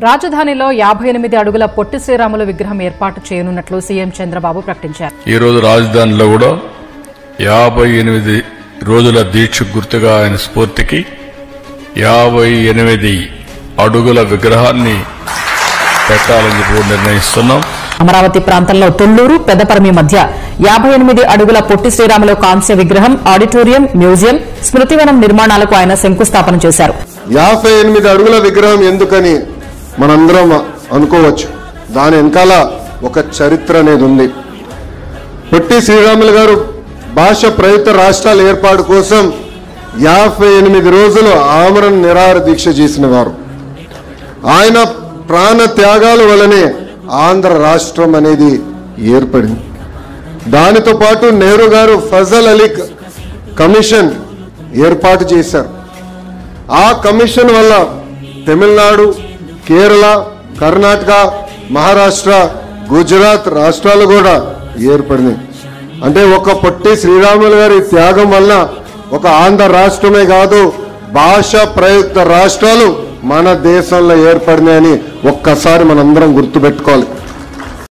రాజధానిలో 58 అడుగుల పొట్టి శ్రీరాములు విగ్రహం ఏర్పాటు చేయనున్నట్లు సీఎం చంద్రబాబు ప్రకటించారు. ఈ రోజు రాజధానిలో కూడా 58 రోజుల దీక్ష గుర్తుగా ఆయన స్ఫూర్తికి 58 అడుగుల విగ్రహాన్ని పెట్టాలని చెప్పి నిర్ణయిస్తున్నాం. అమరావతి ప్రాంతంలో తొల్లూరు పెద్దపరమి మధ్య 58 అడుగుల పొట్టి శ్రీరాములు కాంస్య విగ్రహం, ఆడిటోరియం, మ్యూజియం, స్మృతివనం నిర్మాణాలకు ఆయన శంకుస్థాపన చేశారు. 58 అడుగుల విగ్రహం ఎందుకని మనందరం అనుకోవచ్చు. దాని వెనకాల ఒక చరిత్ర అనేది ఉంది. పొట్టి శ్రీరాములు గారు భాష ప్రయుక్త రాష్ట్రాల ఏర్పాటు కోసం 58 రోజులు ఆమరణ నిరాహార దీక్ష చేసిన వారు. ఆయన ప్రాణ త్యాగాల వల్లనే ఆంధ్ర రాష్ట్రం అనేది ఏర్పడింది. దానితో పాటు నెహ్రూ గారు ఫజల్ అలీ కమిషన్ ఏర్పాటు చేశారు. ఆ కమిషన్ వల్ల తమిళనాడు, కేరళ, కర్ణాటక, మహారాష్ట్ర, గుజరాత్ రాష్ట్రాలు కూడా ఏర్పడినాయి. అంటే ఒక పొట్టి శ్రీరాములు గారి త్యాగం వల్ల ఒక ఆంధ్ర రాష్ట్రమే కాదు, భాష ప్రయుక్త రాష్ట్రాలు మన దేశంలో ఏర్పడినాయని ఒక్కసారి మనందరం గుర్తుపెట్టుకోవాలి.